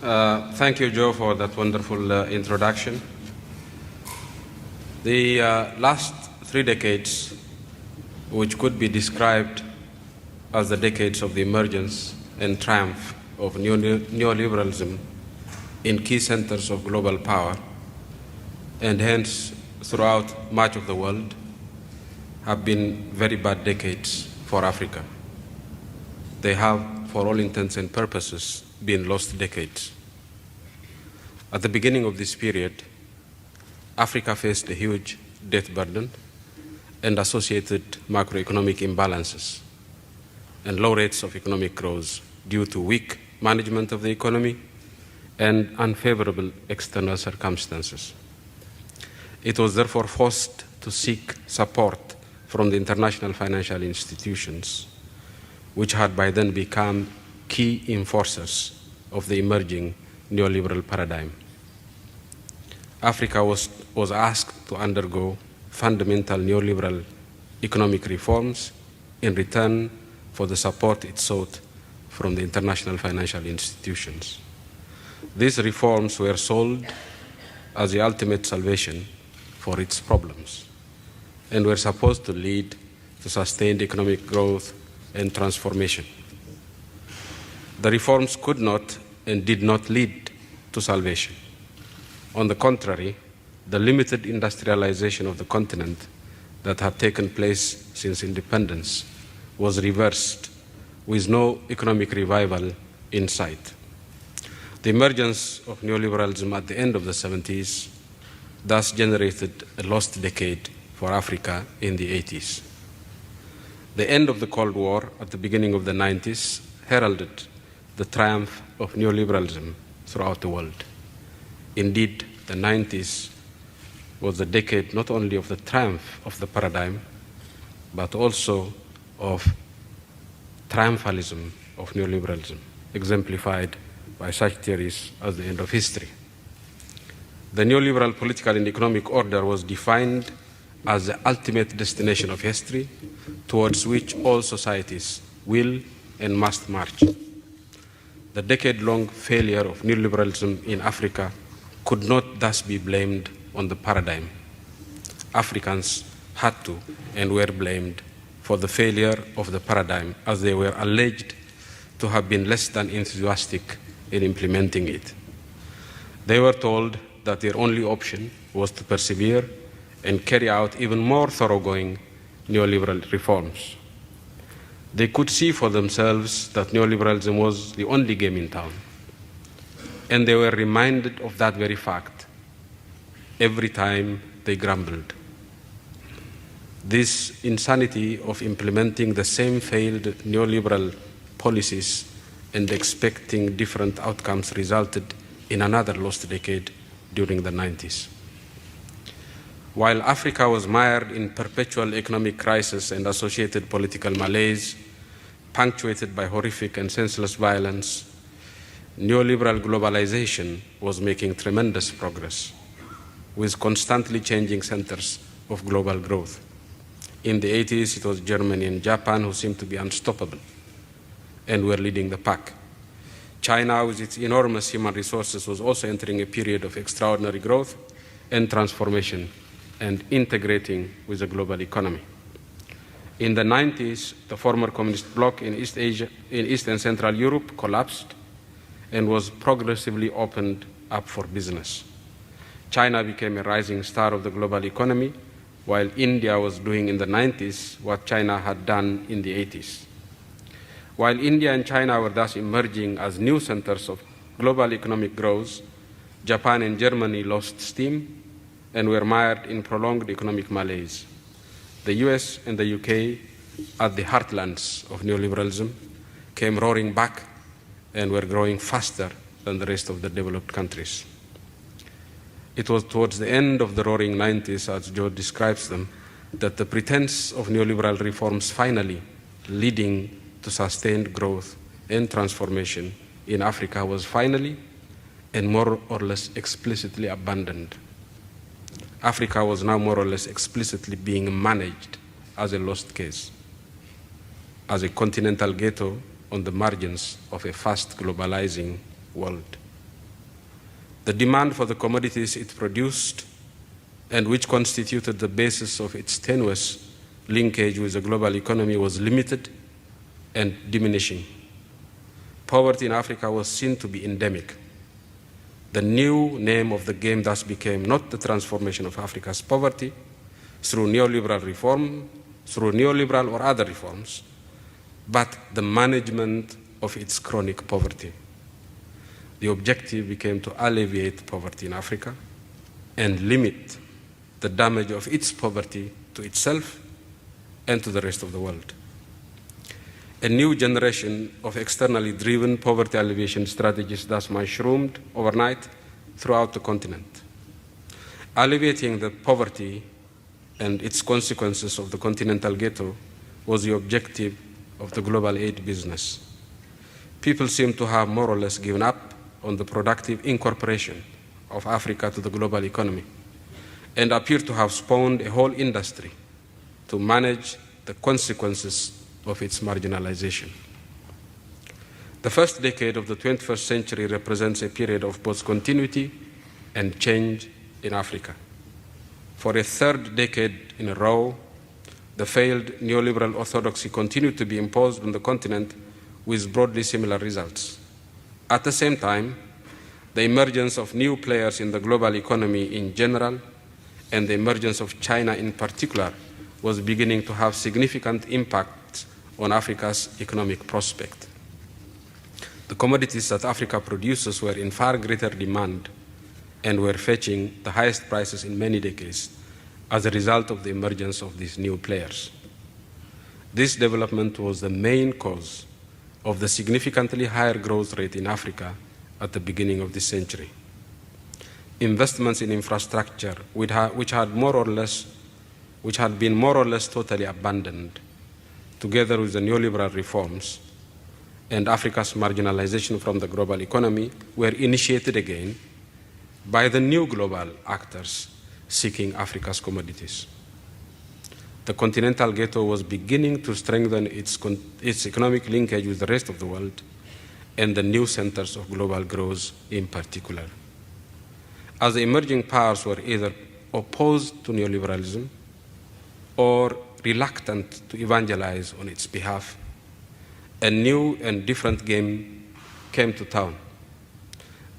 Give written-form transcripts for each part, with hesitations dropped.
Thank you, Joe, for that wonderful introduction. The last 3 decades, which could be described as the decades of the emergence and triumph of neoliberalism in key centers of global power, and hence throughout much of the world, have been very bad decades for Africa. They have, for all intents and purposes, been lost decades. At the beginning of this period, Africa faced a huge debt burden and associated macroeconomic imbalances and low rates of economic growth due to weak management of the economy and unfavorable external circumstances. It was therefore forced to seek support from the international financial institutions, which had by then become key enforcers of the emerging neoliberal paradigm. Africa was asked to undergo fundamental neoliberal economic reforms in return for the support it sought from the international financial institutions. These reforms were sold as the ultimate salvation for its problems and were supposed to lead to sustained economic growth and transformation. The reforms could not and did not lead to salvation. On the contrary, the limited industrialization of the continent that had taken place since independence was reversed with no economic revival in sight. The emergence of neoliberalism at the end of the 70s thus generated a lost decade for Africa in the 80s. The end of the Cold War at the beginning of the 90s heralded the triumph of neoliberalism throughout the world. Indeed, the 90s was the decade not only of the triumph of the paradigm, but also of triumphalism of neoliberalism, exemplified by such theories as the end of history. The neoliberal political and economic order was defined as the ultimate destination of history towards which all societies will and must march. The decade-long failure of neoliberalism in Africa could not thus be blamed on the paradigm. Africans had to and were blamed for the failure of the paradigm, as they were alleged to have been less than enthusiastic in implementing it. They were told that their only option was to persevere and carry out even more thoroughgoing neoliberal reforms. They could see for themselves that neoliberalism was the only game in town, and they were reminded of that very fact every time they grumbled. This insanity of implementing the same failed neoliberal policies and expecting different outcomes resulted in another lost decade during the 90s. While Africa was mired in perpetual economic crisis and associated political malaise, punctuated by horrific and senseless violence, neoliberal globalization was making tremendous progress, with constantly changing centers of global growth. In the 80s, it was Germany and Japan who seemed to be unstoppable and were leading the pack. China, with its enormous human resources, was also entering a period of extraordinary growth and transformation and integrating with the global economy. In the 90s, the former communist bloc in East and Central Europe collapsed and was progressively opened up for business. China became a rising star of the global economy, while India was doing in the 90s what China had done in the 80s. While India and China were thus emerging as new centers of global economic growth, Japan and Germany lost steam and were mired in prolonged economic malaise. The US and the UK, at the heartlands of neoliberalism, came roaring back and were growing faster than the rest of the developed countries. It was towards the end of the roaring 90s, as Joe describes them, that the pretense of neoliberal reforms finally leading to sustained growth and transformation in Africa was finally and more or less explicitly abandoned. Africa was now more or less explicitly being managed as a lost case, as a continental ghetto on the margins of a fast globalizing world. The demand for the commodities it produced and which constituted the basis of its tenuous linkage with the global economy was limited and diminishing. Poverty in Africa was seen to be endemic. The new name of the game thus became not the transformation of Africa's poverty through neoliberal reform, through neoliberal or other reforms, but the management of its chronic poverty. The objective became to alleviate poverty in Africa and limit the damage of its poverty to itself and to the rest of the world. A new generation of externally driven poverty alleviation strategies thus mushroomed overnight throughout the continent. Alleviating the poverty and its consequences of the continental ghetto was the objective of the global aid business. People seem to have more or less given up on the productive incorporation of Africa to the global economy and appear to have spawned a whole industry to manage the consequences of its marginalization. The first decade of the 21st century represents a period of both continuity and change in Africa. For a third decade in a row, the failed neoliberal orthodoxy continued to be imposed on the continent with broadly similar results. At the same time, the emergence of new players in the global economy in general and the emergence of China in particular was beginning to have significant impact on Africa's economic prospect. The commodities that Africa produces were in far greater demand and were fetching the highest prices in many decades as a result of the emergence of these new players. This development was the main cause of the significantly higher growth rate in Africa at the beginning of this century. Investments in infrastructure, which had been more or less totally abandoned, together with the neoliberal reforms and Africa's marginalization from the global economy, were initiated again by the new global actors seeking Africa's commodities. The continental ghetto was beginning to strengthen its economic linkage with the rest of the world and the new centers of global growth in particular. As the emerging powers were either opposed to neoliberalism or reluctant to evangelize on its behalf, a new and different game came to town.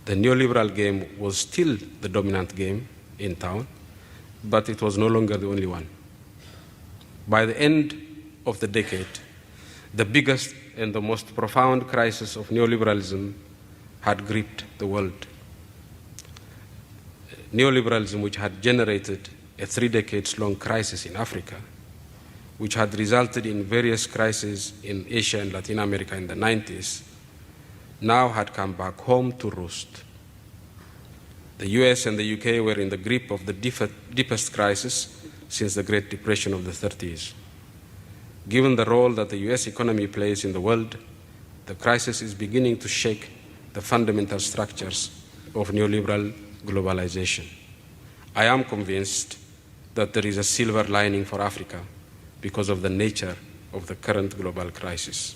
The neoliberal game was still the dominant game in town, but it was no longer the only one. By the end of the decade, the biggest and the most profound crisis of neoliberalism had gripped the world. Neoliberalism, which had generated a 3 decades long crisis in Africa, which had resulted in various crises in Asia and Latin America in the 90s, now had come back home to roost. The US and the UK were in the grip of the deepest crisis since the Great Depression of the 30s. Given the role that the US economy plays in the world, the crisis is beginning to shake the fundamental structures of neoliberal globalization. I am convinced that there is a silver lining for Africa because of the nature of the current global crisis.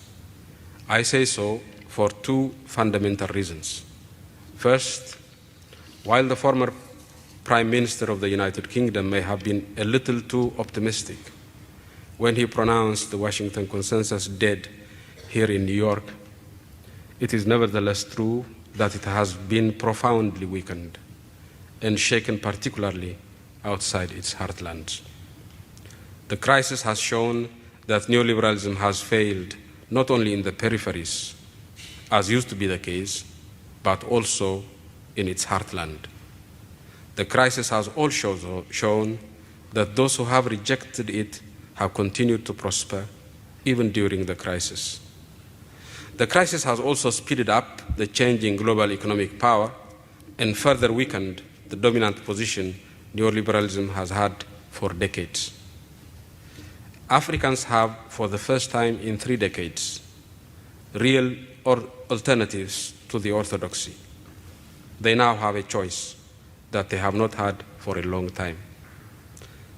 I say so for 2 fundamental reasons. First, while the former Prime Minister of the United Kingdom may have been a little too optimistic when he pronounced the Washington Consensus dead here in New York, it is nevertheless true that it has been profoundly weakened and shaken particularly outside its heartlands. The crisis has shown that neoliberalism has failed not only in the peripheries, as used to be the case, but also in its heartland. The crisis has also shown that those who have rejected it have continued to prosper even during the crisis. The crisis has also speeded up the change in global economic power and further weakened the dominant position neoliberalism has had for decades. Africans have, for the first time in 3 decades, real alternatives to the orthodoxy. They now have a choice that they have not had for a long time.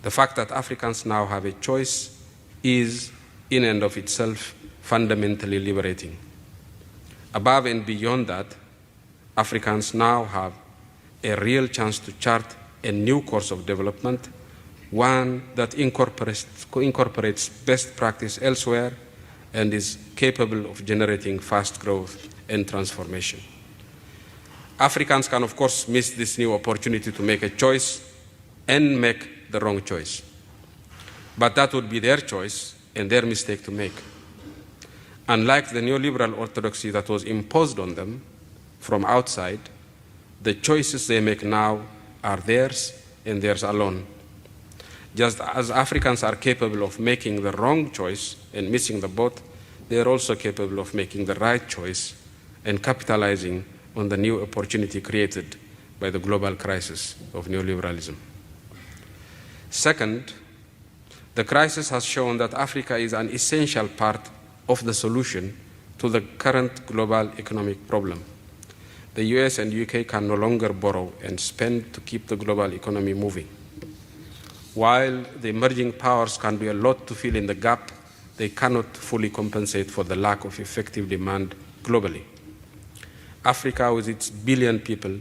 The fact that Africans now have a choice is, in and of itself, fundamentally liberating. Above and beyond that, Africans now have a real chance to chart a new course of development, one that incorporates best practice elsewhere and is capable of generating fast growth and transformation. Africans can, of course, miss this new opportunity to make a choice and make the wrong choice. But that would be their choice and their mistake to make. Unlike the neoliberal orthodoxy that was imposed on them from outside, the choices they make now are theirs and theirs alone. Just as Africans are capable of making the wrong choice and missing the boat, they are also capable of making the right choice and capitalizing on the new opportunity created by the global crisis of neoliberalism. Second, the crisis has shown that Africa is an essential part of the solution to the current global economic problem. The US and UK can no longer borrow and spend to keep the global economy moving. While the emerging powers can do a lot to fill in the gap, they cannot fully compensate for the lack of effective demand globally. Africa, with its billion people,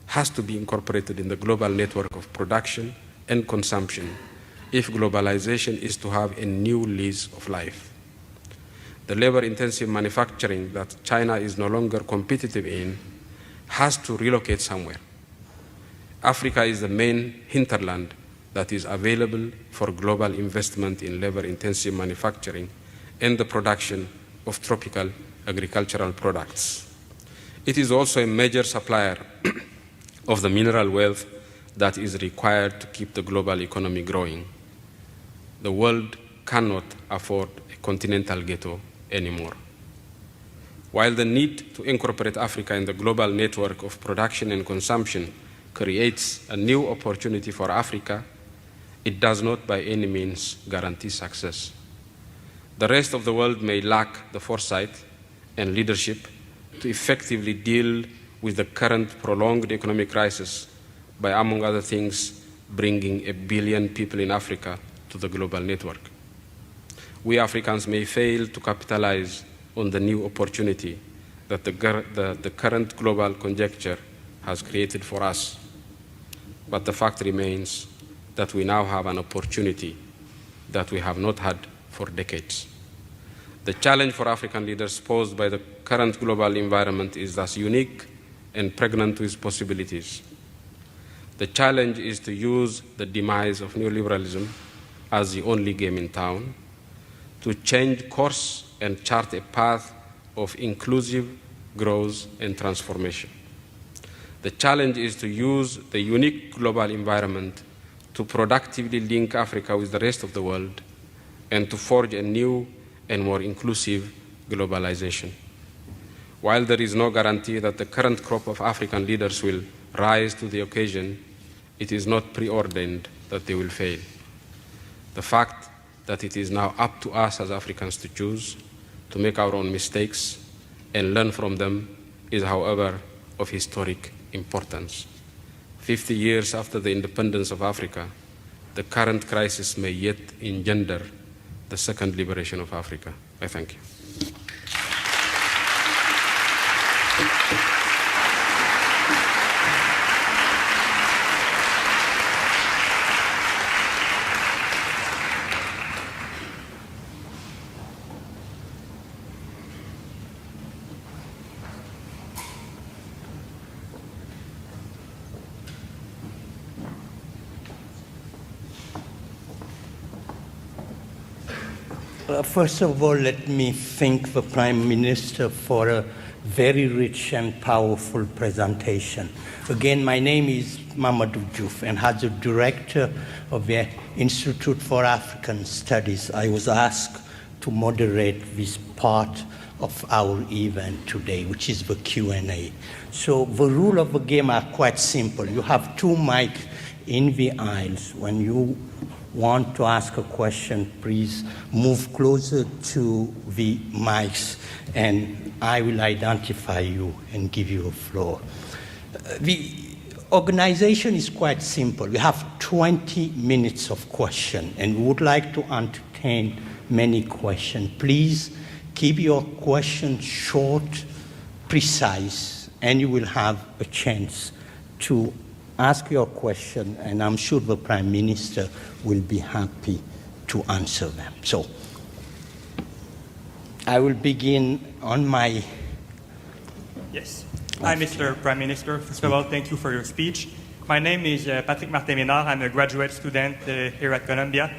has to be incorporated in the global network of production and consumption if globalization is to have a new lease of life. The labor-intensive manufacturing that China is no longer competitive in has to relocate somewhere. Africa is the main hinterland that is available for global investment in labor-intensive manufacturing and the production of tropical agricultural products. It is also a major supplier of the mineral wealth that is required to keep the global economy growing. The world cannot afford a continental ghetto anymore. While the need to incorporate Africa in the global network of production and consumption creates a new opportunity for Africa, it does not by any means guarantee success. The rest of the world may lack the foresight and leadership to effectively deal with the current prolonged economic crisis by, among other things, bringing 1 billion people in Africa to the global network. We Africans may fail to capitalize on the new opportunity that the current global conjuncture has created for us. But the fact remains that we now have an opportunity that we have not had for decades. The challenge for African leaders posed by the current global environment is thus unique and pregnant with possibilities. The challenge is to use the demise of neoliberalism as the only game in town, to change course and chart a path of inclusive growth and transformation. The challenge is to use the unique global environment to productively link Africa with the rest of the world and to forge a new and more inclusive globalization. While there is no guarantee that the current crop of African leaders will rise to the occasion, it is not preordained that they will fail. The fact that it is now up to us as Africans to choose, to make our own mistakes and learn from them is, however, of historic importance. 50 years after the independence of Africa, the current crisis may yet engender the second liberation of Africa. I thank you. First of all, let me thank the Prime Minister for a very rich and powerful presentation. Again, my name is Mamadou Diouf, and as the director of the Institute for African Studies, I was asked to moderate this part of our event today, which is the Q&A. So the rules of the game are quite simple. You have 2 mics in the aisles. When you want to ask a question, please move closer to the mics and I will identify you and give you a floor. The organization is quite simple. We have 20 minutes of question and we would like to entertain many questions. Please keep your questions short, precise, and you will have a chance to ask your question, and I'm sure the Prime Minister will be happy to answer them. So I will begin on my... Yes. Hi, Mr. Prime Minister. First of all, thank you for your speech. My name is Patrick Martin-Ménard. I'm a graduate student here at Columbia.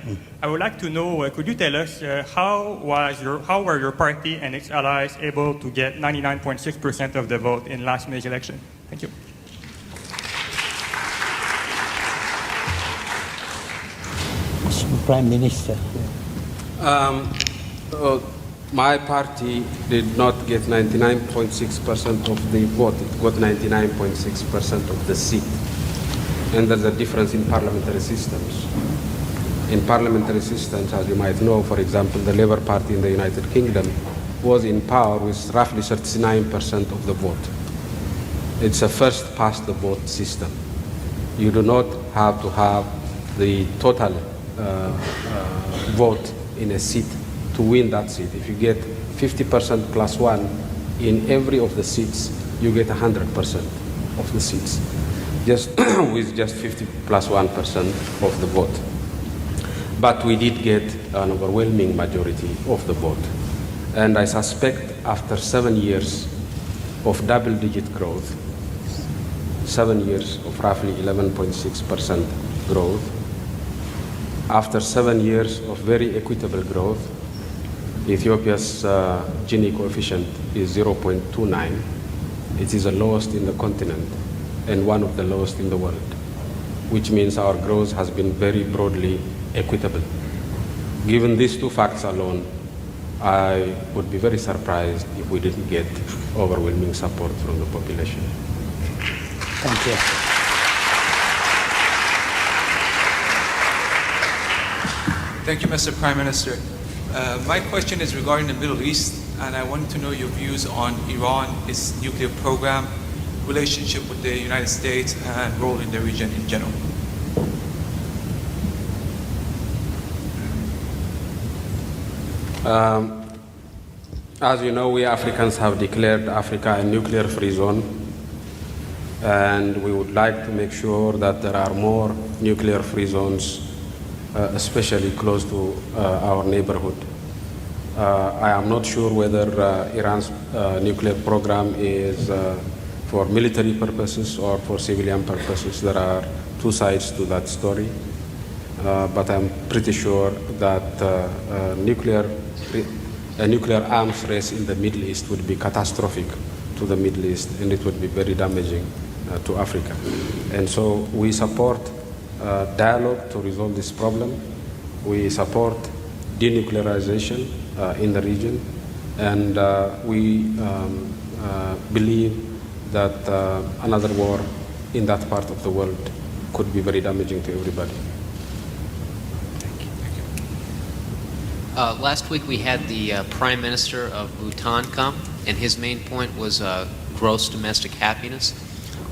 I would like to know, could you tell us how were your party and its allies able to get 99.6% of the vote in last May's election? Thank you. Prime Minister. My party did not get 99.6% of the vote. It got 99.6% of the seat. And there's a difference in parliamentary systems. In parliamentary systems, as you might know, for example, the Labour Party in the United Kingdom was in power with roughly 39% of the vote. It's a first past the vote system. You do not have to have the total vote in a seat to win that seat. If you get 50% plus one in every of the seats, you get 100% of the seats, just with just 50 plus 1% of the vote. But we did get an overwhelming majority of the vote. And I suspect after 7 years of double-digit growth, 7 years of roughly 11.6% growth, after 7 years of very equitable growth, Ethiopia's Gini coefficient is 0.29. It is the lowest in the continent and one of the lowest in the world, which means our growth has been very broadly equitable. Given these two facts alone, I would be very surprised if we didn't get overwhelming support from the population. Thank you. Thank you, Mr. Prime Minister. My question is regarding the Middle East, and I wanted to know your views on Iran, its nuclear program, relationship with the United States, and role in the region in general. As you know, we Africans have declared Africa a nuclear-free zone, and we would like to make sure that there are more nuclear-free zones, especially close to our neighborhood. I am not sure whether Iran's nuclear program is for military purposes or for civilian purposes. There are two sides to that story, but I'm pretty sure that a nuclear arms race in the Middle East would be catastrophic to the Middle East, and it would be very damaging to Africa. And so we support dialogue to resolve this problem. We support denuclearization in the region, and we believe that another war in that part of the world could be very damaging to everybody. Last week we had the Prime Minister of Bhutan come, and his main point was gross domestic happiness.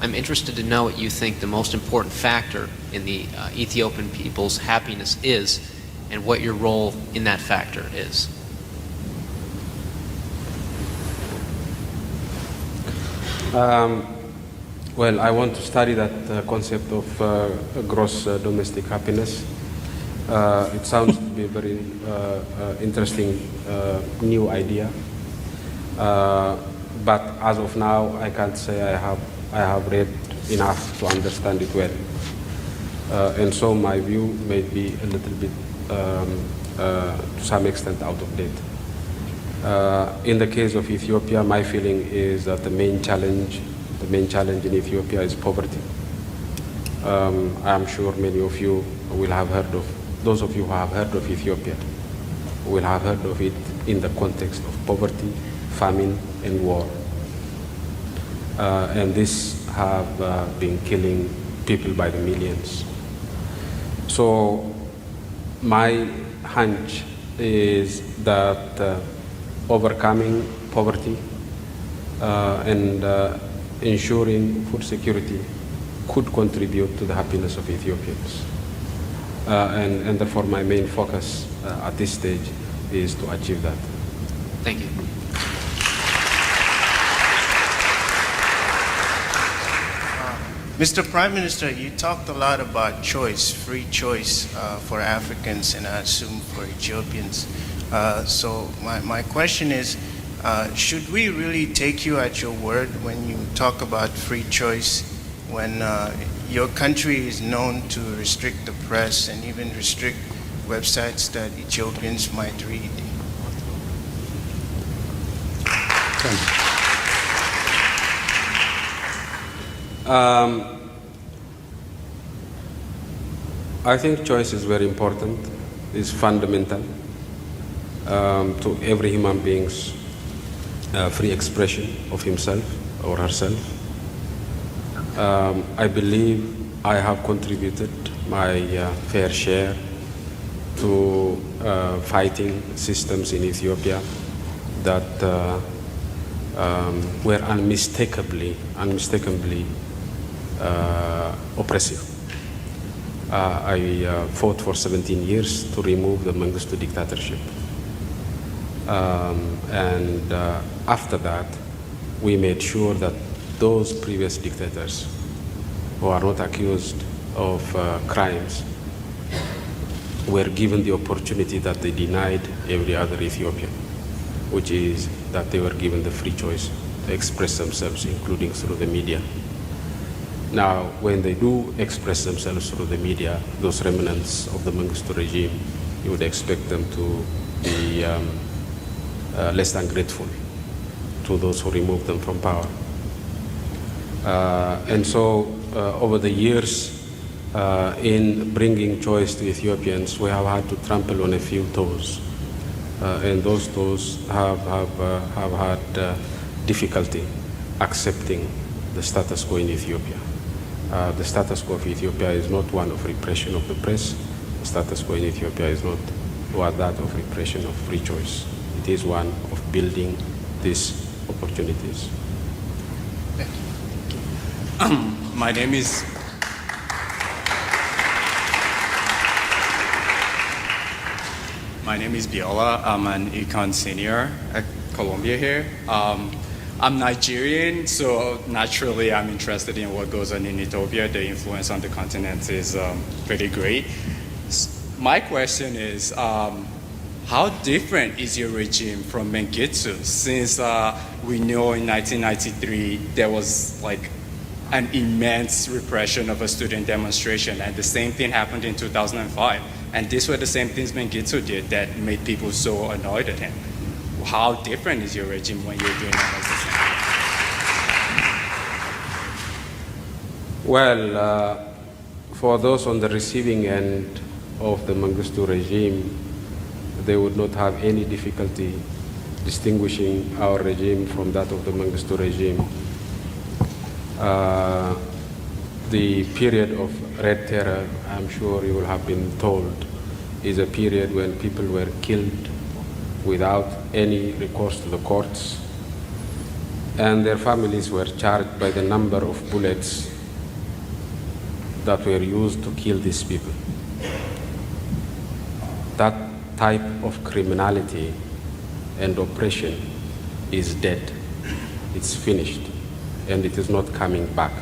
I'm interested to know what you think the most important factor in the Ethiopian people's happiness is, and what your role in that factor is. Well, I want to study that concept of gross domestic happiness. It sounds to be a very interesting new idea, but as of now, I can't say I have read enough to understand it well, and so my view may be a little bit, to some extent, out of date. In the case of Ethiopia, my feeling is that the main challenge in Ethiopia is poverty. I'm sure many of you will have heard of, those of you who have heard of Ethiopia will have heard of it in the context of poverty, famine, and war. And this have been killing people by the millions. So my hunch is that overcoming poverty and ensuring food security could contribute to the happiness of Ethiopians. And therefore my main focus at this stage is to achieve that. Thank you. Mr. Prime Minister, you talked a lot about choice, free choice for Africans and I assume for Ethiopians. So my question is, should we really take you at your word when you talk about free choice when your country is known to restrict the press and even restrict websites that Ethiopians might read? I think choice is very important, is fundamental to every human being's free expression of himself or herself. I believe I have contributed my fair share to fighting systems in Ethiopia that were unmistakably oppressive. I fought for 17 years to remove the Mengistu dictatorship. And after that, we made sure that those previous dictators who are not accused of crimes were given the opportunity that they denied every other Ethiopian, which is that they were given the free choice to express themselves, including through the media. Now, when they do express themselves through the media, those remnants of the Mengistu regime, you would expect them to be less than grateful to those who removed them from power. And so, over the years, in bringing choice to Ethiopians, we have had to trample on a few toes. And those toes have had difficulty accepting the status quo in Ethiopia. The status quo of Ethiopia is not one of repression of the press. The status quo in Ethiopia is not that of repression of free choice. It is one of building these opportunities. My name is Biola. I'm an econ senior at Columbia here. I'm Nigerian, so naturally I'm interested in what goes on in Ethiopia. The influence on the continent is pretty great. My question is, how different is your regime from Mengistu? Since we know in 1993 there was like an immense repression of a student demonstration, and the same thing happened in 2005. And these were the same things Mengistu did that made people so annoyed at him. How different is your regime when you're doing all this? Well, for those on the receiving end of the Mengistu regime, they would not have any difficulty distinguishing our regime from that of the Mengistu regime. The period of Red Terror, I'm sure you will have been told, is a period when people were killed without any recourse to the courts, and their families were charged by the number of bullets that were used to kill these people. That type of criminality and oppression is dead. It's finished, and it is not coming back.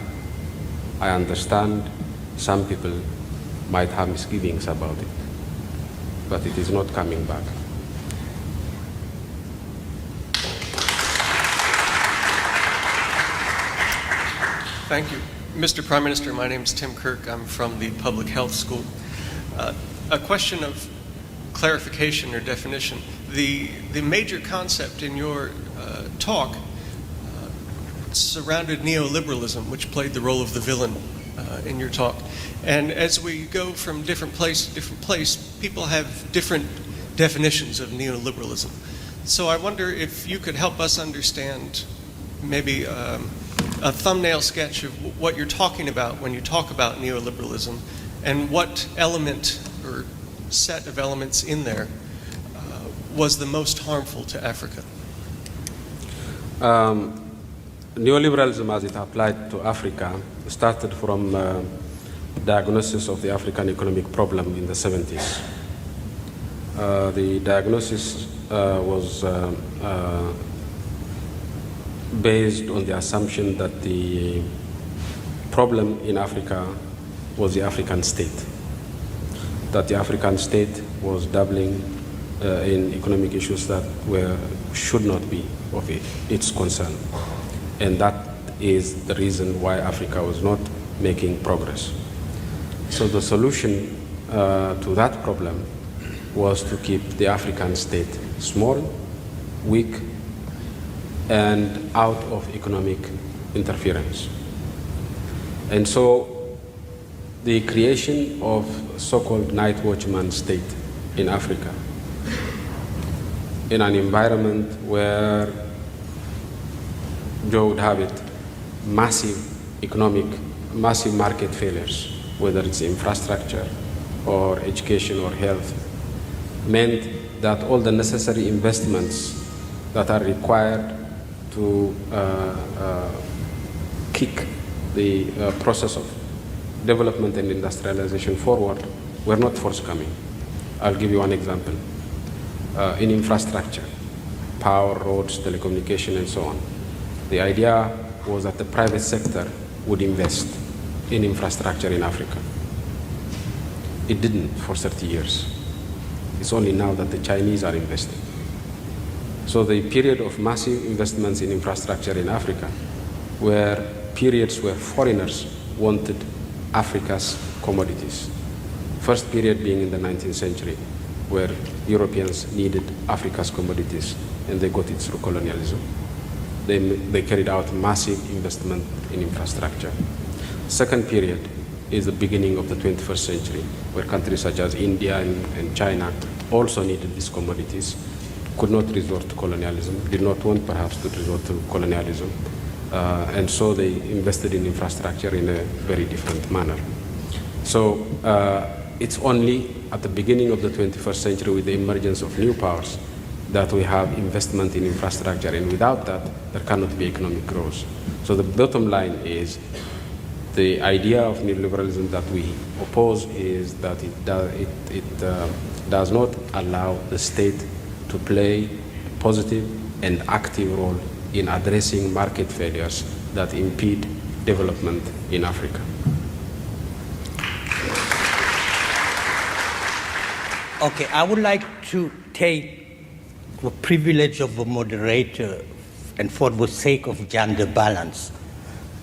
I understand some people might have misgivings about it, but it is not coming back. Thank you. Mr. Prime Minister, my name is Tim Kirk. I'm from the Public Health School. A question of clarification or definition. The major concept in your talk surrounded neoliberalism, which played the role of the villain in your talk. And as we go from different place to different place, people have different definitions of neoliberalism. So I wonder if you could help us understand maybe a thumbnail sketch of what you're talking about when you talk about neoliberalism, and what element or set of elements in there was the most harmful to Africa. Neoliberalism, as it applied to Africa, started from diagnosis of the African economic problem in the 70s. The diagnosis was based on the assumption that the problem in Africa was the African state. That the African state was dabbling in economic issues that should not be of its concern. And that is the reason why Africa was not making progress. So the solution to that problem was to keep the African state small, weak, and out of economic interference. And so the creation of so-called night watchman state in Africa, in an environment where Joe would have it, massive market failures, whether it's infrastructure or education or health, meant that all the necessary investments that are required to kick the process of development and industrialization forward were not forthcoming. I'll give you one example. In infrastructure, power, roads, telecommunication, and so on, the idea was that the private sector would invest in infrastructure in Africa. It didn't for 30 years. It's only now that the Chinese are investing. So the period of massive investments in infrastructure in Africa were periods where foreigners wanted Africa's commodities. First period being in the 19th century, where Europeans needed Africa's commodities, and they got it through colonialism. They carried out massive investment in infrastructure. Second period is the beginning of the 21st century, where countries such as India and China also needed these commodities, could not resort to colonialism, did not want perhaps to resort to colonialism, and so they invested in infrastructure in a very different manner. So it's only at the beginning of the 21st century, with the emergence of new powers, that we have investment in infrastructure, and without that, there cannot be economic growth. So the bottom line is, the idea of neoliberalism that we oppose is that it does not allow the state to play a positive and active role in addressing market failures that impede development in Africa. Okay, I would like to take the privilege of a moderator, and for the sake of gender balance,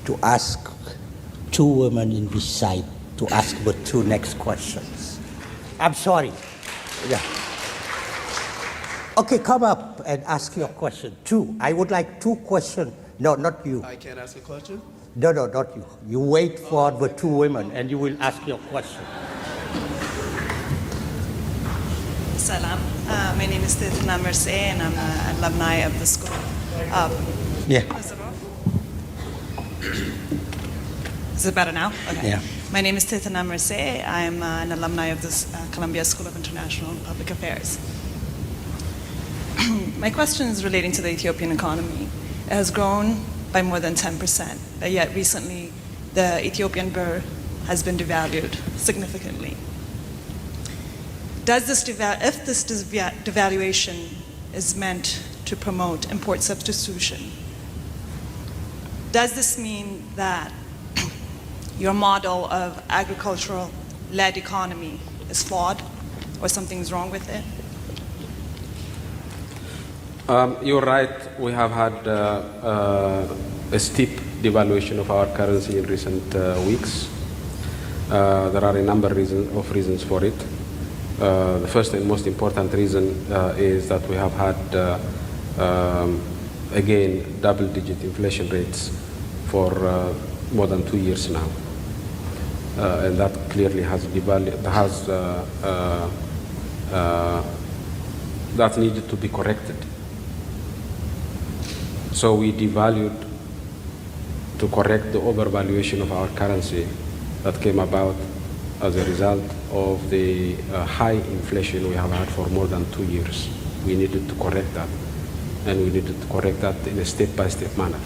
to ask two women in this side to ask the two next questions. I'm sorry. Yeah. Okay, come up and ask your question. Two. I would like two questions. No, not you. I can't ask a question? No, not you. You wait for the two women and you will ask your question. Salam. My name is Tithna Merce, and I'm an alumni of the school. Yeah. Is it better now? Okay. Yeah. My name is Tithna Merce. I'm an alumni of the Columbia School of International and Public Affairs. My question is relating to the Ethiopian economy. It has grown by more than 10%, but yet recently the Ethiopian birr has been devalued significantly. If this devaluation is meant to promote import substitution, does this mean that your model of agricultural-led economy is flawed, or something's wrong with it? You're right. We have had a steep devaluation of our currency in recent weeks. There are a number of reasons for it. The first and most important reason is that we have had, again, double-digit inflation rates for more than 2 years now. And that clearly has that needed to be corrected. So we devalued to correct the overvaluation of our currency that came about as a result of the high inflation we have had for more than 2 years. We needed to correct that, and we needed to correct that in a step-by-step manner.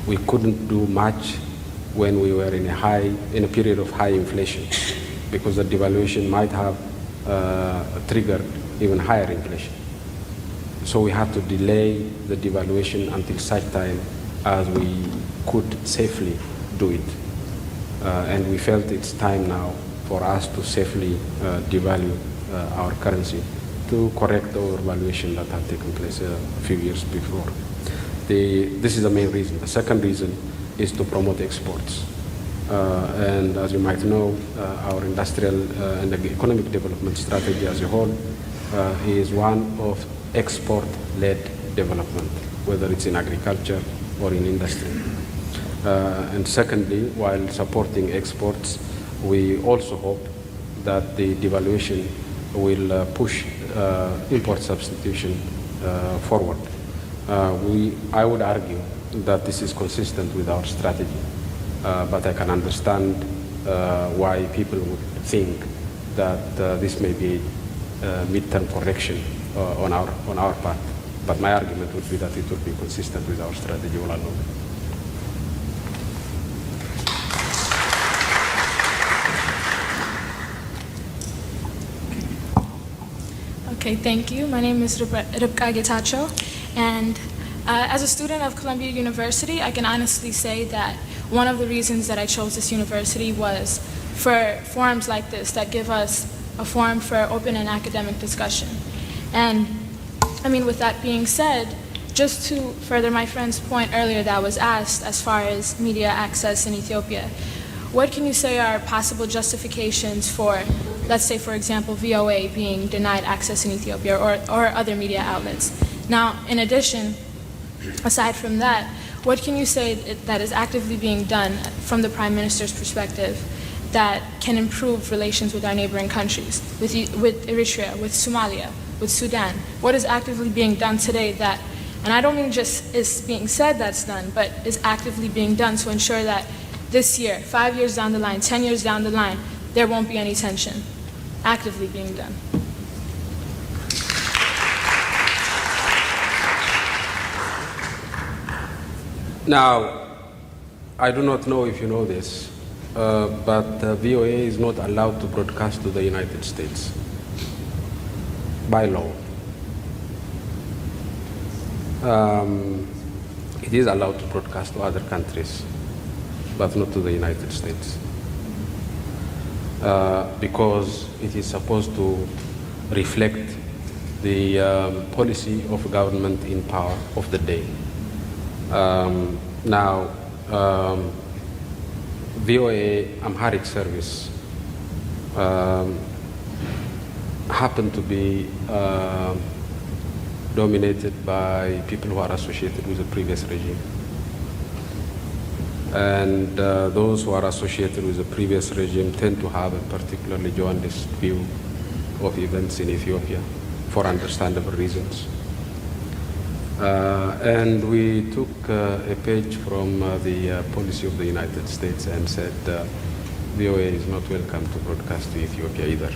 We couldn't do much when we were in a period of high inflation, because the devaluation might have triggered even higher inflation. So we had to delay the devaluation until such time as we could safely do it. and we felt it's time now for us to safely devalue our currency to correct the overvaluation that had taken place a few years before. This is the main reason. The second reason is to promote exports. And as you might know, our industrial and economic development strategy as a whole is one of export-led development, whether it's in agriculture or in industry. And secondly, while supporting exports, we also hope that the devaluation will push import substitution forward. I would argue that this is consistent with our strategy, but I can understand why people would think that this may be a midterm correction on our part. But my argument would be that it would be consistent with our strategy all along. Okay, thank you. My name is Ribka Getacho, and as a student of Columbia University, I can honestly say that one of the reasons that I chose this university was for forums like this that give us a forum for open and academic discussion. And I mean, with that being said, just to further my friend's point earlier that was asked as far as media access in Ethiopia, what can you say are possible justifications for, let's say, for example, VOA being denied access in Ethiopia or other media outlets? Now, in addition, aside from that, what can you say that is actively being done from the Prime Minister's perspective that can improve relations with our neighboring countries, with Eritrea, with Somalia, with Sudan? What is actively being done today that, and I don't mean just is being said that's done, but is actively being done to ensure that this year, 5 years down the line, 10 years down the line, there won't be any tension, actively being done? Now, I do not know if you know this, but VOA is not allowed to broadcast to the United States by law. It is allowed to broadcast to other countries, but not to the United States, because it is supposed to reflect the policy of government in power of the day. Now, VOA Amharic service happened to be dominated by people who are associated with the previous regime. And those who are associated with the previous regime tend to have a particularly jaundiced view of events in Ethiopia for understandable reasons. And we took a page from the policy of the United States and said VOA is not welcome to broadcast to Ethiopia either.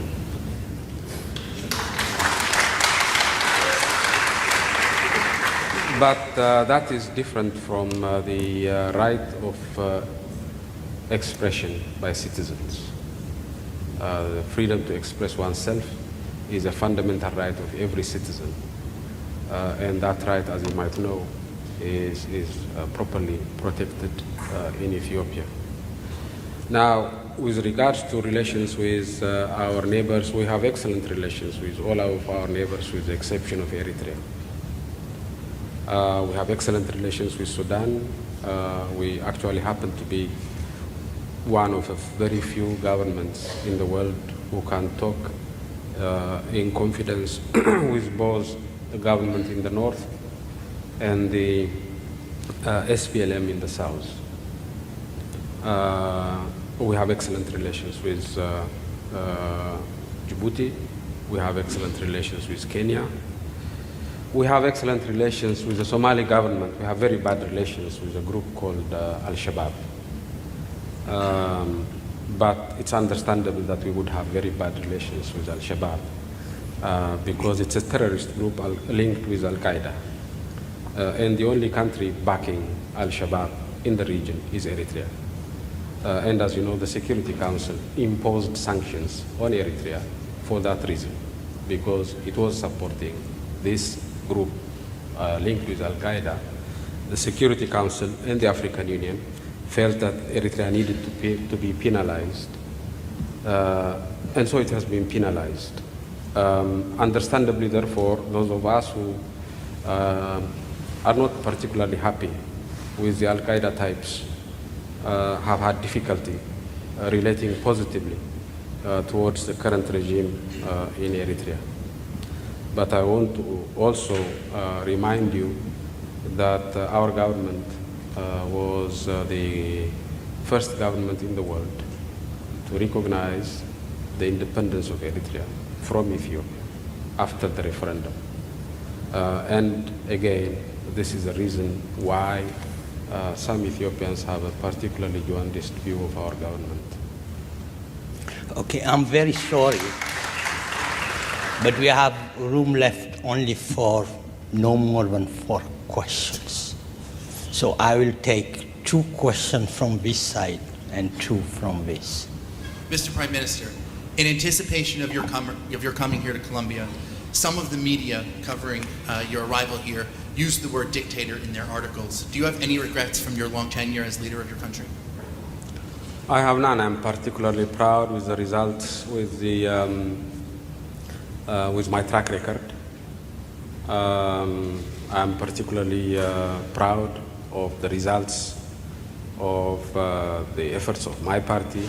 But that is different from the right of expression by citizens. The freedom to express oneself is a fundamental right of every citizen. And that right, as you might know, is properly protected in Ethiopia. Now, with regards to relations with our neighbors, we have excellent relations with all of our neighbors, with the exception of Eritrea. We have excellent relations with Sudan. We actually happen to be one of the very few governments in the world who can talk in confidence with both the government in the north and the SPLM in the south. We have excellent relations with Djibouti. We have excellent relations with Kenya. We have excellent relations with the Somali government. We have very bad relations with a group called Al-Shabaab. But it's understandable that we would have very bad relations with Al-Shabaab because it's a terrorist group linked with Al-Qaeda. And the only country backing Al-Shabaab in the region is Eritrea. And as you know, the Security Council imposed sanctions on Eritrea for that reason, because it was supporting this group linked with Al-Qaeda. The Security Council and the African Union felt that Eritrea needed to be penalized, and so it has been penalized. Understandably, therefore, those of us who are not particularly happy with the Al-Qaeda types have had difficulty relating positively towards the current regime in Eritrea. But I want to also remind you that our government was the first government in the world to recognize the independence of Eritrea from Ethiopia after the referendum. And again, this is the reason why some Ethiopians have a particularly jaundiced view of our government. Okay, I'm very sorry, but we have room left only for no more than 4 questions. So I will take 2 questions from this side and 2 from this. Mr. Prime Minister, in anticipation of your coming here to Colombia, some of the media covering your arrival here used the word dictator in their articles. Do you have any regrets from your long tenure as leader of your country? I have none. I'm particularly proud with the results, with my track record. I'm particularly proud of the results of the efforts of my party.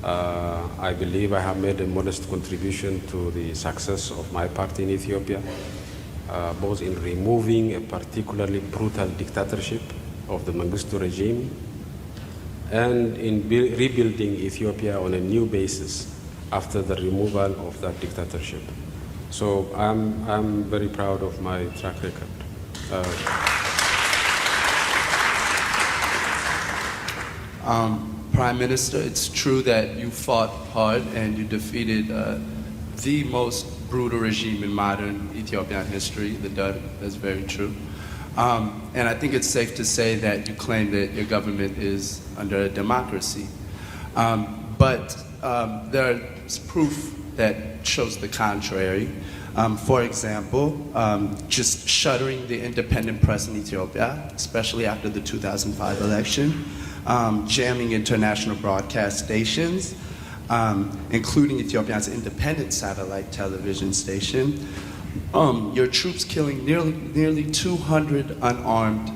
I believe I have made a modest contribution to the success of my party in Ethiopia, both in removing a particularly brutal dictatorship of the Mengistu regime and in rebuilding Ethiopia on a new basis after the removal of that dictatorship. So I'm very proud of my track record. Prime Minister, it's true that you fought hard and you defeated the most brutal regime in modern Ethiopian history, the Derg. That's very true. And I think it's safe to say that you claim that your government is under a democracy. But there's proof that shows the contrary. For example, just shuttering the independent press in Ethiopia, especially after the 2005 election, jamming international broadcast stations, including Ethiopia's independent satellite television station, your troops killing nearly 200 unarmed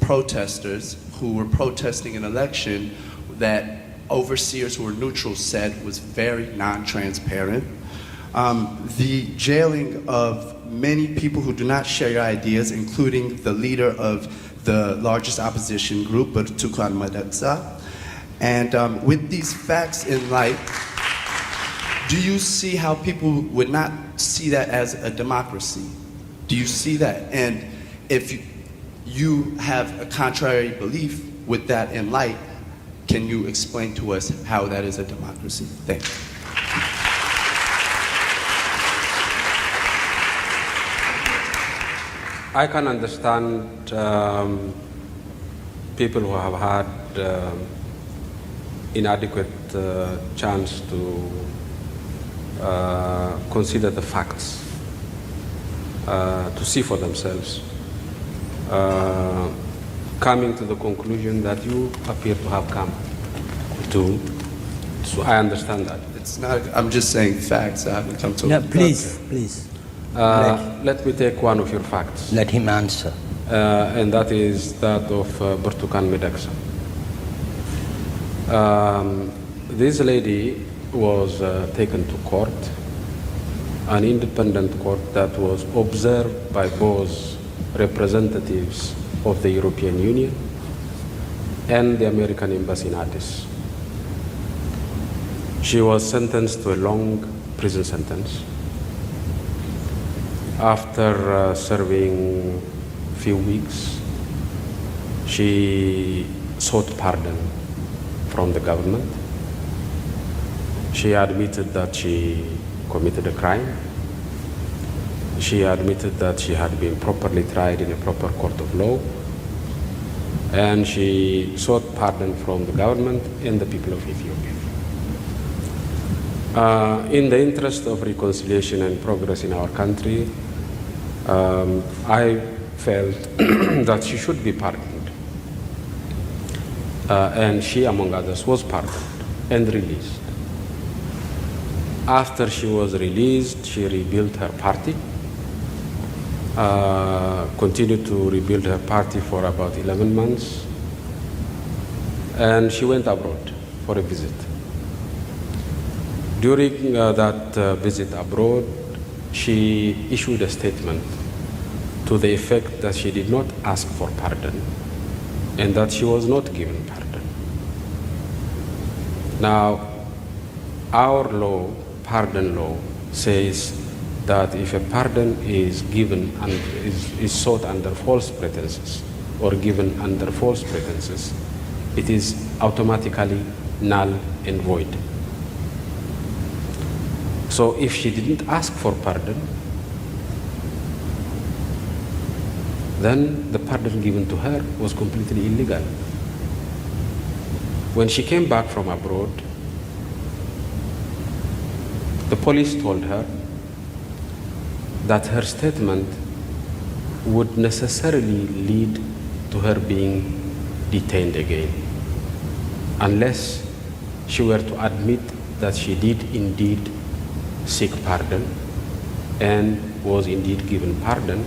protesters who were protesting an election that overseers who were neutral said was very non-transparent. The jailing of many people who do not share your ideas, including the leader of the largest opposition group, Burtukan Madetsa. And with these facts in light, do you see how people would not see that as a democracy? Do you see that? And if you have a contrary belief with that in light, can you explain to us how that is a democracy? Thank you. I can understand people who have had inadequate chance to consider the facts, to see for themselves, coming to the conclusion that you appear to have come to. So I understand that. It's not, I'm just saying facts. I haven't come to. No, please, please. Let me take one of your facts. Let him answer. And that is that of Burtukan Mideksa. This lady was taken to court, an independent court that was observed by both representatives of the European Union and the American Embassy in Addis. She was sentenced to a long prison sentence. After serving a few weeks, she sought pardon from the government. She admitted that she committed a crime. She admitted that she had been properly tried in a proper court of law. And she sought pardon from the government and the people of Ethiopia. In the interest of reconciliation and progress in our country, I felt that she should be pardoned. and she, among others, was pardoned and released. After she was released, she rebuilt her party, continued to rebuild her party for about 11 months, and she went abroad for a visit. During that visit abroad, she issued a statement to the effect that she did not ask for pardon and that she was not given pardon. Now, our law, pardon law, says that if a pardon is given and is sought under false pretenses or given under false pretenses, it is automatically null and void. So if she didn't ask for pardon, then the pardon given to her was completely illegal. When she came back from abroad, the police told her that her statement would necessarily lead to her being detained again, unless she were to admit that she did indeed seek pardon and was indeed given pardon.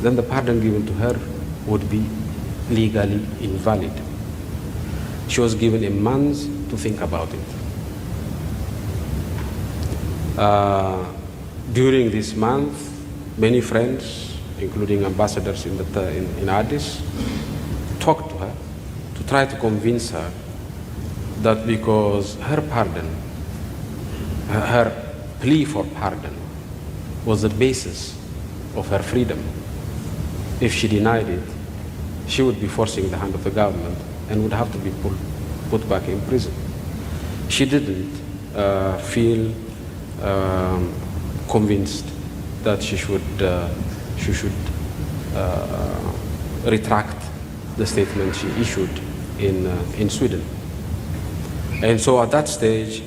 Then the pardon given to her would be legally invalid. She was given a month to think about it. During this month, many friends, including ambassadors in Addis, talked to her to try to convince her that because her pardon, her plea for pardon was the basis of her freedom. If she denied it, she would be forcing the hand of the government and would have to be put back in prison. She didn't feel convinced that she should retract the statement she issued in Sweden. And so at that stage,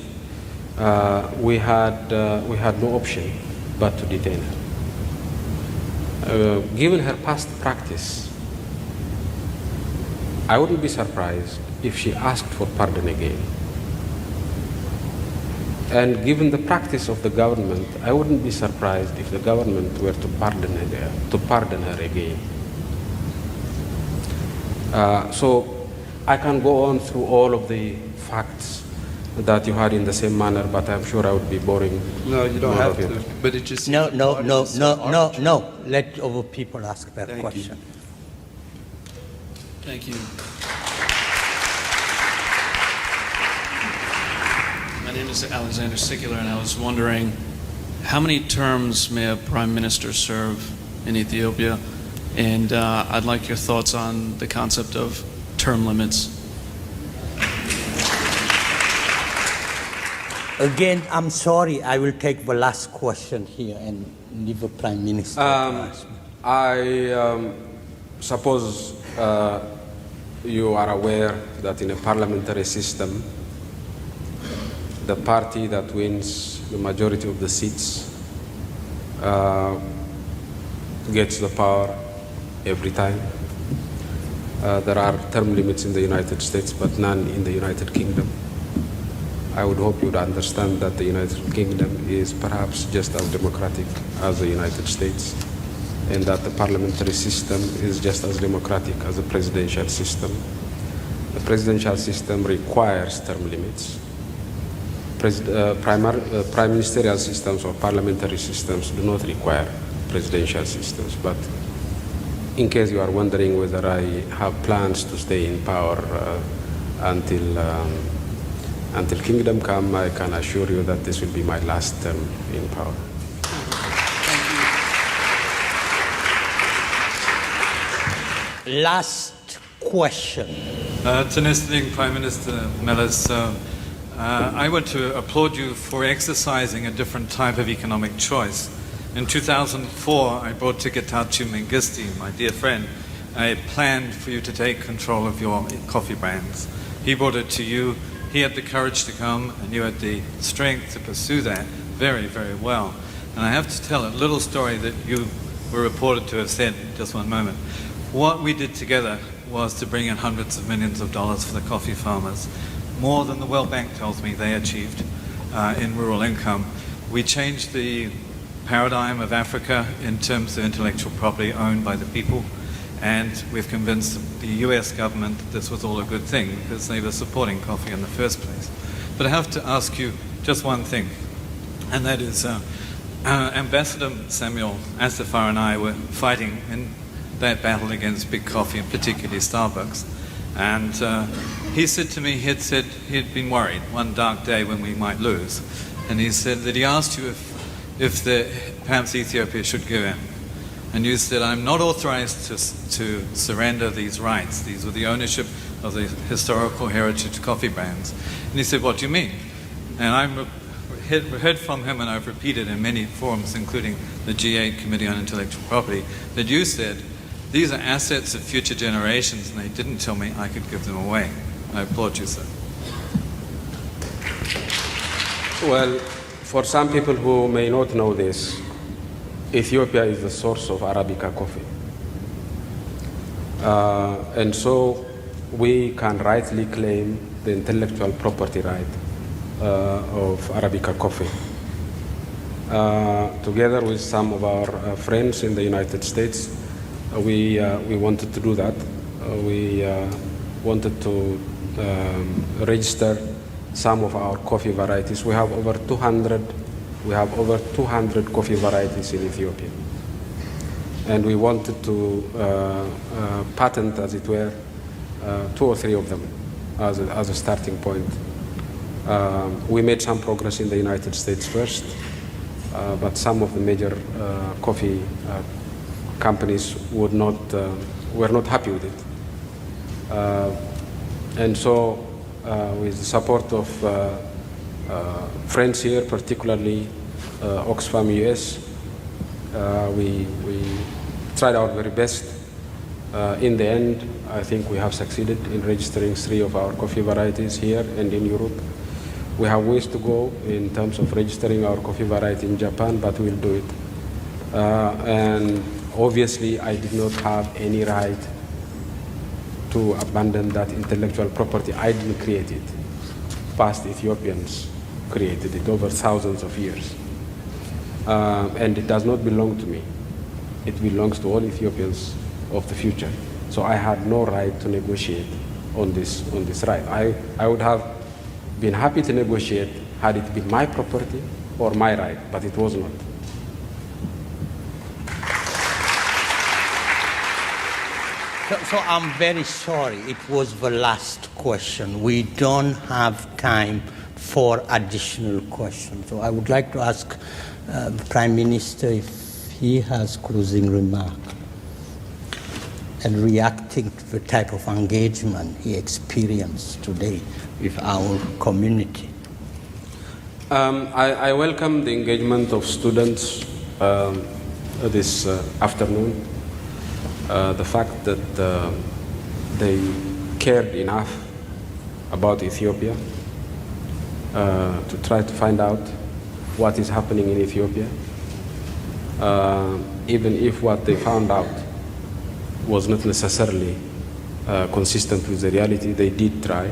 we had no option but to detain her. Given her past practice, I wouldn't be surprised if she asked for pardon again. And given the practice of the government, I wouldn't be surprised if the government were to pardon her again. So I can go on through all of the facts that you had in the same manner, but I'm sure I would be boring. No, you don't have to. But it just No. Let other people ask their question. Thank you. My name is Alexander Sikula, and I was wondering, how many terms may a prime minister serve in Ethiopia? And I'd like your thoughts on the concept of term limits. Again, I'm sorry, I will take the last question here and leave the Prime Minister to ask me. I suppose you are aware that in a parliamentary system, the party that wins the majority of the seats gets the power every time. There are term limits in the United States, but none in the United Kingdom. I would hope you would understand that the United Kingdom is perhaps just as democratic as the United States, and that the parliamentary system is just as democratic as the presidential system. The presidential system requires term limits. Prime ministerial systems or parliamentary systems do not require presidential systems. But in case you are wondering whether I have plans to stay in power until kingdom come, I can assure you that this will be my last term in power. Last question. To Nesting Prime Minister Meles, I want to applaud you for exercising a different type of economic choice. In 2004, I brought to Getachew Mengistu, my dear friend, a plan for you to take control of your coffee brands. He brought it to you. He had the courage to come, and you had the strength to pursue that very, very well. And I have to tell a little story that you were reported to have said, just one moment. What we did together was to bring in hundreds of millions of dollars for the coffee farmers, more than the World Bank tells me they achieved in rural income. We changed the paradigm of Africa in terms of intellectual property owned by the people, and we've convinced the US government that this was all a good thing because they were supporting coffee in the first place. But I have to ask you just one thing, and that is Ambassador Samuel Asafar and I were fighting in that battle against big coffee, and particularly Starbucks. And he said to me, he'd been worried one dark day when we might lose. And he said that he asked you if perhaps Ethiopia should give in. And you said, I'm not authorized to surrender these rights. These were the ownership of the historical heritage coffee brands. And he said, what do you mean? And I heard from him, and I've repeated in many forums, including the G8 Committee on Intellectual Property, that you said, these are assets of future generations, and they didn't tell me I could give them away. I applaud you, sir. Well, for some people who may not know this, Ethiopia is the source of Arabica coffee. And so we can rightly claim the intellectual property right of Arabica coffee. Together with some of our friends in the United States, we wanted to do that. We wanted to register some of our coffee varieties. We have over 200 coffee varieties in Ethiopia. And we wanted to patent, as it were, 2 or 3 of them as a starting point. We made some progress in the United States first, but some of the major coffee companies were not happy with it. And so, with the support of friends here, particularly Oxfam US, we tried our very best. In the end, I think we have succeeded in registering 3 of our coffee varieties here and in Europe. We have ways to go in terms of registering our coffee variety in Japan, but we'll do it. And obviously, I did not have any right to abandon that intellectual property. I didn't create it. Past Ethiopians created it over thousands of years. And it does not belong to me. It belongs to all Ethiopians of the future. So I had no right to negotiate on this right. I would have been happy to negotiate had it been my property or my right, but it was not. So I'm very sorry, it was the last question. We don't have time for additional questions. So I would like to ask the Prime Minister if he has closing remark and reacting to the type of engagement he experienced today with our community. I welcome the engagement of students this afternoon. The fact that they cared enough about Ethiopia to try to find out what is happening in Ethiopia, even if what they found out was not necessarily consistent with the reality, they did try.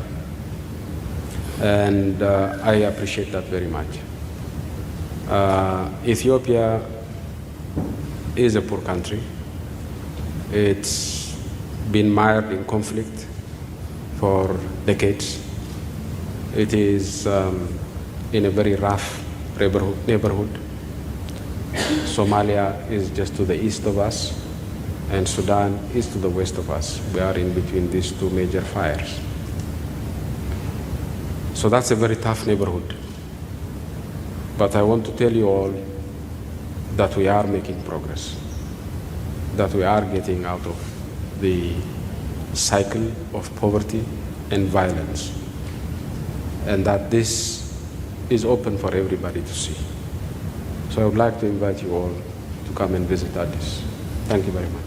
And I appreciate that very much. Ethiopia is a poor country. It's been mired in conflict for decades. It is in a very rough neighborhood. Somalia is just to the east of us, and Sudan is to the west of us. We are in between these 2 major fires. So that's a very tough neighborhood. But I want to tell you all that we are making progress, that we are getting out of the cycle of poverty and violence, and that this is open for everybody to see. So I would like to invite you all to come and visit Addis. Thank you very much.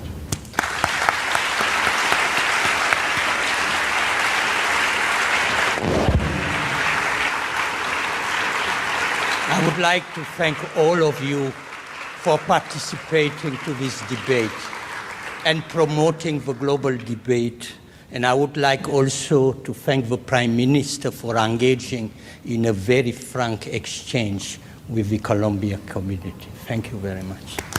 I would like to thank all of you for participating to this debate. and promoting the global debate. And I would like also to thank the Prime Minister for engaging in a very frank exchange with the Colombia community. Thank you very much.